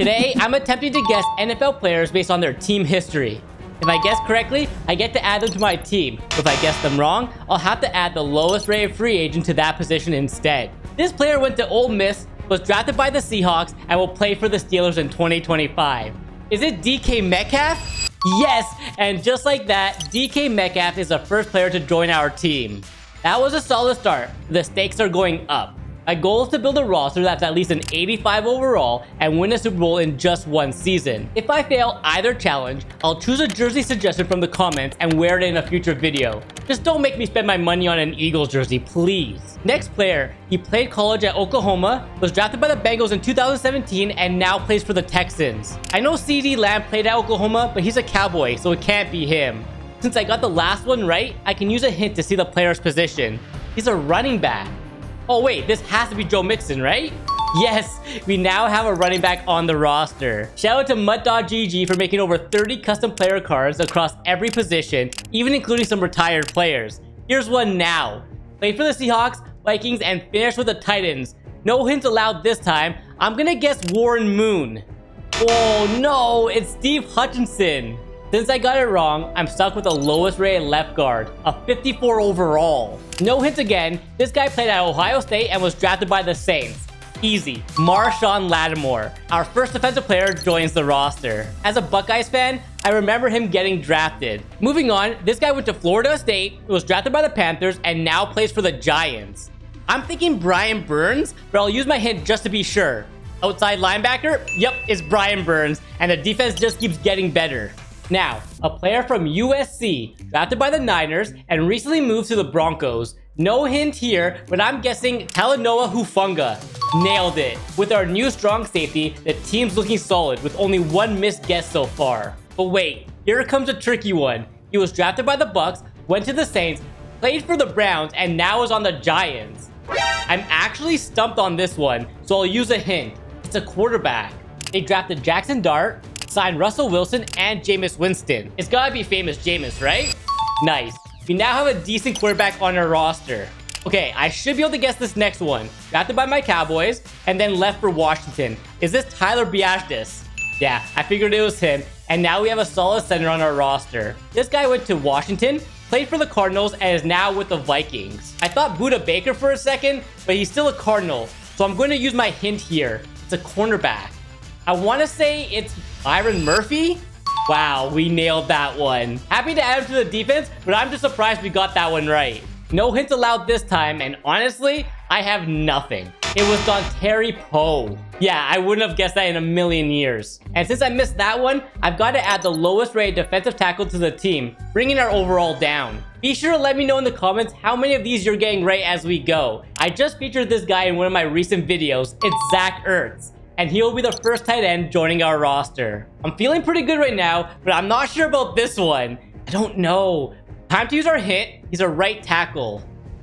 Today, I'm attempting to guess NFL players based on their team history. If I guess correctly, I get to add them to my team. If I guess them wrong, I'll have to add the lowest rated free agent to that position instead. This player went to Ole Miss, was drafted by the Seahawks, and will play for the Steelers in 2025. Is it DK Metcalf? Yes, and just like that, DK Metcalf is the first player to join our team. That was a solid start. The stakes are going up. My goal is to build a roster that's at least an 85 overall and win a Super Bowl in just one season. If I fail either challenge, I'll choose a jersey suggestion from the comments and wear it in a future video. Just don't make me spend my money on an Eagles jersey, please. Next player, he played college at Oklahoma, was drafted by the Bengals in 2017, and now plays for the Texans. I know CeeDee Lamb played at Oklahoma, but he's a Cowboy, so it can't be him. Since I got the last one right, I can use a hint to see the player's position. He's a running back. Oh wait, this has to be Joe Mixon, right? Yes, we now have a running back on the roster. Shout out to MuttDogGG for making over 30 custom player cards across every position, even including some retired players. Here's one now. Played for the Seahawks, Vikings, and finished with the Titans. No hints allowed this time. I'm gonna guess Warren Moon. Oh no, it's Steve Hutchinson. Since I got it wrong, I'm stuck with the lowest rated left guard, a 54 overall. No hints again, this guy played at Ohio State and was drafted by the Saints. Easy, Marshawn Lattimore. Our first defensive player joins the roster. As a Buckeyes fan, I remember him getting drafted. Moving on, this guy went to Florida State, was drafted by the Panthers, and now plays for the Giants. I'm thinking Brian Burns, but I'll use my hint just to be sure. Outside linebacker? Yep, it's Brian Burns, and the defense just keeps getting better. Now, a player from USC, drafted by the Niners, and recently moved to the Broncos. No hint here, but I'm guessing Talanoa Hufanga. Nailed it. With our new strong safety, the team's looking solid with only one missed guess so far. But wait, here comes a tricky one. He was drafted by the Bucks, went to the Saints, played for the Browns, and now is on the Giants. I'm actually stumped on this one, so I'll use a hint. It's a quarterback. They drafted Jackson Dart, signed Russell Wilson, and Jameis Winston. It's gotta be famous Jameis, right? Nice. We now have a decent quarterback on our roster. Okay, I should be able to guess this next one. Drafted by my Cowboys, and then left for Washington. Is this Tyler Biadasz? Yeah, I figured it was him, and now we have a solid center on our roster. This guy went to Washington, played for the Cardinals, and is now with the Vikings. I thought Budda Baker for a second, but he's still a Cardinal, so I'm going to use my hint here. It's a cornerback. I want to say it's Byron Murphy? Wow, we nailed that one. Happy to add him to the defense, but I'm just surprised we got that one right. No hints allowed this time, and honestly, I have nothing. It was Dontari Poe. Yeah, I wouldn't have guessed that in a million years. And since I missed that one, I've got to add the lowest rated defensive tackle to the team, bringing our overall down. Be sure to let me know in the comments how many of these you're getting right as we go. I just featured this guy in one of my recent videos. It's Zach Ertz, and he'll be the first tight end joining our roster. I'm feeling pretty good right now, but I'm not sure about this one. I don't know. Time to use our hint. He's a right tackle.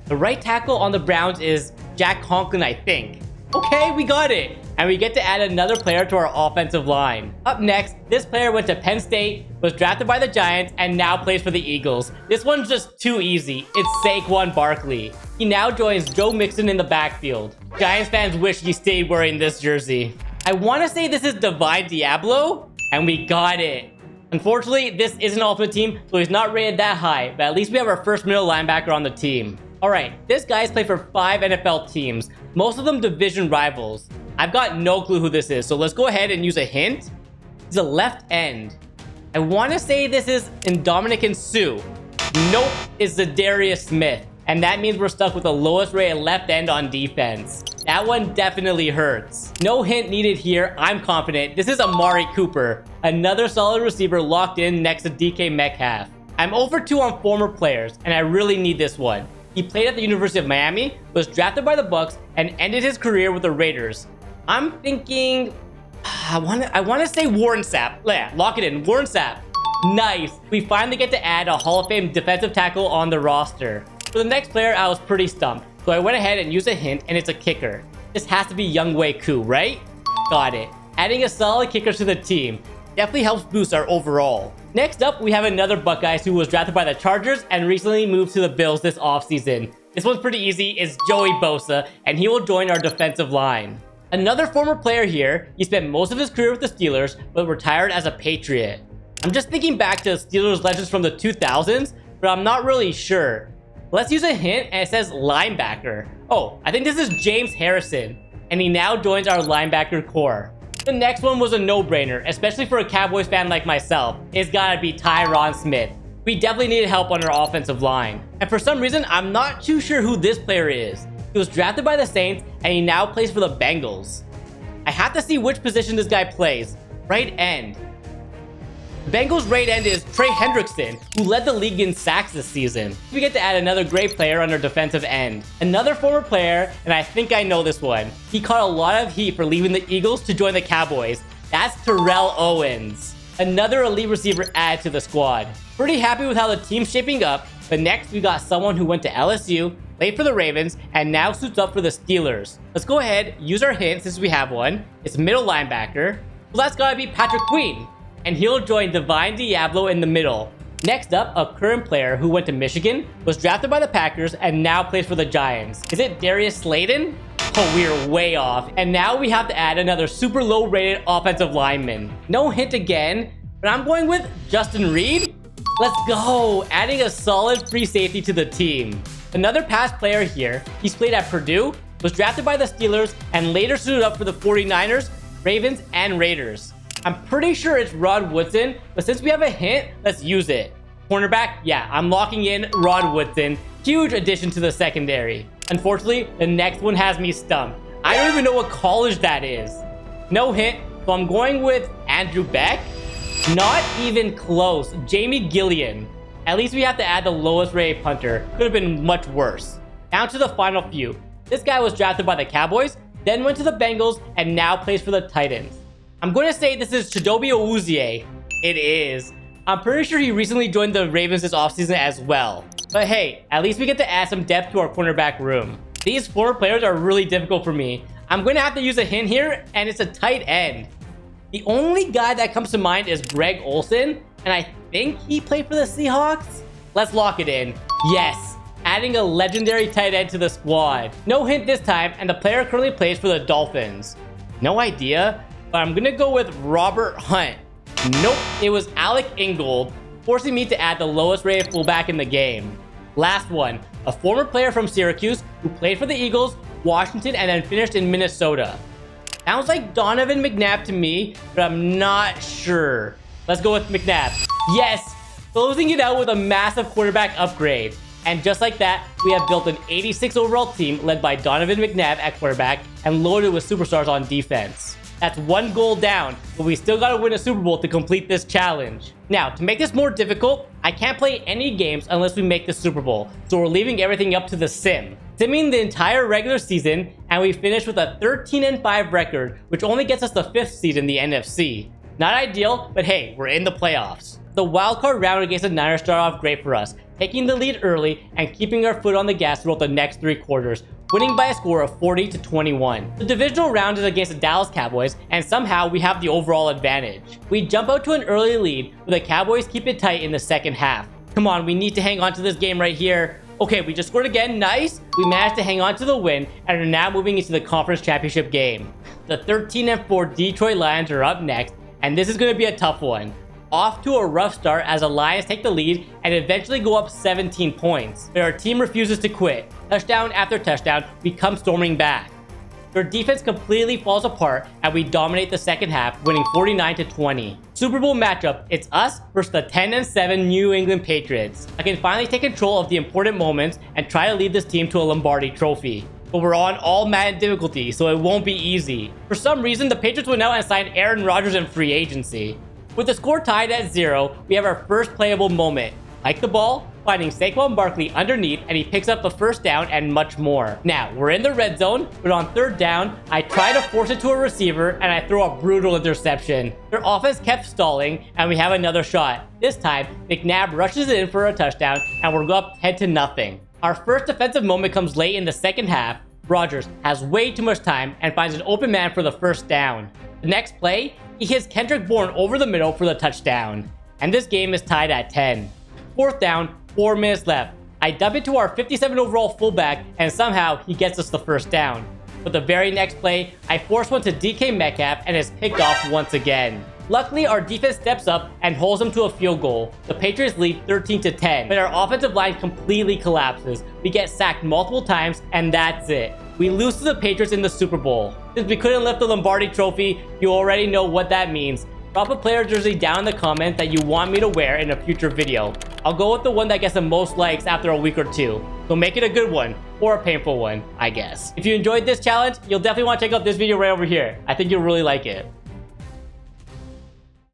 The right tackle on the Browns is Jack Conklin, I think. Okay, we got it. And we get to add another player to our offensive line. Up next, this player went to Penn State, was drafted by the Giants, and now plays for the Eagles. This one's just too easy. It's Saquon Barkley. He now joins Joe Mixon in the backfield. Giants fans wish he stayed wearing this jersey. I want to say this is Divine Diablo, and we got it. Unfortunately, this isn't Ultimate Team, so he's not rated that high, but at least we have our first middle linebacker on the team. Alright, this guy's played for 5 NFL teams, most of them division rivals. I've got no clue who this is, so let's go ahead and use a hint. He's a left end. I want to say this is Ndamukong Suh. Nope, it's Zadarius Smith. And that means we're stuck with the lowest rated left end on defense. That one definitely hurts. No hint needed here. I'm confident. This is Amari Cooper, another solid receiver locked in next to DK Metcalf. I'm over 2 on former players, and I really need this one. He played at the University of Miami, was drafted by the Bucks, and ended his career with the Raiders. I'm thinking... I want to say Warren Sapp. Yeah, lock it in. Warren Sapp. Nice. We finally get to add a Hall of Fame defensive tackle on the roster. For the next player, I was pretty stumped, so I went ahead and used a hint, and it's a kicker. This has to be Younghoe Koo, right? Got it. Adding a solid kicker to the team definitely helps boost our overall. Next up, we have another Buckeyes who was drafted by the Chargers and recently moved to the Bills this offseason. This one's pretty easy. It's Joey Bosa, and he will join our defensive line. Another former player here, he spent most of his career with the Steelers, but retired as a Patriot. I'm just thinking back to Steelers legends from the 2000s, but I'm not really sure. Let's use a hint, and it says linebacker. Oh, I think this is James Harrison, and he now joins our linebacker core. The next one was a no-brainer, especially for a Cowboys fan like myself. It's gotta be Tyron Smith. We definitely needed help on our offensive line. And for some reason, I'm not too sure who this player is. He was drafted by the Saints, and he now plays for the Bengals. I have to see which position this guy plays. Right end. The Bengals' right end is Trey Hendrickson, who led the league in sacks this season. We get to add another great player on our defensive end. Another former player, and I think I know this one. He caught a lot of heat for leaving the Eagles to join the Cowboys. That's Terrell Owens. Another elite receiver added to the squad. Pretty happy with how the team's shaping up, but next we got someone who went to LSU, played for the Ravens, and now suits up for the Steelers. Let's go ahead, use our hint since we have one. It's middle linebacker. Well, that's gotta be Patrick Queen, and he'll join Divine Diablo in the middle. Next up, a current player who went to Michigan, was drafted by the Packers, and now plays for the Giants. Is it Darius Slayton? Oh, we're way off. And now we have to add another super low rated offensive lineman. No hint again, but I'm going with Justin Reed. Let's go, adding a solid free safety to the team. Another past player here, he's played at Purdue, was drafted by the Steelers, and later suited up for the 49ers, Ravens, and Raiders. I'm pretty sure it's Rod Woodson, but since we have a hint, let's use it. Cornerback, yeah, I'm locking in Rod Woodson. Huge addition to the secondary. Unfortunately, the next one has me stumped. I don't even know what college that is. No hint, so I'm going with Andrew Beck. Not even close. Jamie Gillian. At least we have to add the lowest rated punter. Could have been much worse. Down to the final few. This guy was drafted by the Cowboys, then went to the Bengals, and now plays for the Titans. I'm going to say this is Chidobe Awuzie. It is. I'm pretty sure he recently joined the Ravens this offseason as well. But hey, at least we get to add some depth to our cornerback room. These four players are really difficult for me. I'm going to have to use a hint here, and it's a tight end. The only guy that comes to mind is Greg Olsen, and I think he played for the Seahawks? Let's lock it in. Yes, adding a legendary tight end to the squad. No hint this time, and the player currently plays for the Dolphins. No idea, but I'm gonna go with Robert Hunt. Nope, it was Alec Ingold, forcing me to add the lowest rated fullback in the game. Last one, a former player from Syracuse who played for the Eagles, Washington, and then finished in Minnesota. Sounds like Donovan McNabb to me, but I'm not sure. Let's go with McNabb. Yes, closing it out with a massive quarterback upgrade. And just like that, we have built an 86 overall team led by Donovan McNabb at quarterback and loaded with superstars on defense. That's one goal down, but we still gotta win a Super Bowl to complete this challenge. Now, to make this more difficult, I can't play any games unless we make the Super Bowl, so we're leaving everything up to the sim. Simming the entire regular season, and we finish with a 13-5 record, which only gets us the 5th seed in the NFC. Not ideal, but hey, we're in the playoffs. The wildcard round against the Niners started off great for us, taking the lead early and keeping our foot on the gas throughout the next 3 quarters, winning by a score of 40-21. The divisional round is against the Dallas Cowboys, and somehow we have the overall advantage. We jump out to an early lead, but the Cowboys keep it tight in the second half. Come on, we need to hang on to this game right here. Okay, we just scored again, nice. We managed to hang on to the win and are now moving into the conference championship game. The 13-4 Detroit Lions are up next, and this is going to be a tough one. Off to a rough start as the Lions take the lead and eventually go up 17 points. But our team refuses to quit. Touchdown after touchdown, we come storming back. Their defense completely falls apart and we dominate the second half, winning 49-20. Super Bowl matchup, it's us versus the 10-7 New England Patriots. I can finally take control of the important moments and try to lead this team to a Lombardi trophy. But we're on all Madden difficulty, so it won't be easy. For some reason, the Patriots went out and signed Aaron Rodgers in free agency. With the score tied at 0, we have our first playable moment. Hike the ball, finding Saquon Barkley underneath, and he picks up the first down and much more. Now, we're in the red zone, but on 3rd down, I try to force it to a receiver, and I throw a brutal interception. Their offense kept stalling, and we have another shot. This time, McNabb rushes it in for a touchdown, and we're up 10-0. Our first defensive moment comes late in the second half. Rodgers has way too much time and finds an open man for the first down. The next play, he hits Kendrick Bourne over the middle for the touchdown. And this game is tied at 10. 4th down, 4 minutes left. I dump it to our 57 overall fullback, and somehow he gets us the first down. But the very next play, I force one to DK Metcalf and is picked off once again. Luckily, our defense steps up and holds them to a field goal. The Patriots lead 13-10, but our offensive line completely collapses. We get sacked multiple times, and that's it. We lose to the Patriots in the Super Bowl. Since we couldn't lift the Lombardi trophy, you already know what that means. Drop a player jersey down in the comments that you want me to wear in a future video. I'll go with the one that gets the most likes after a week or two. So make it a good one, or a painful one, I guess. If you enjoyed this challenge, you'll definitely want to check out this video right over here. I think you'll really like it.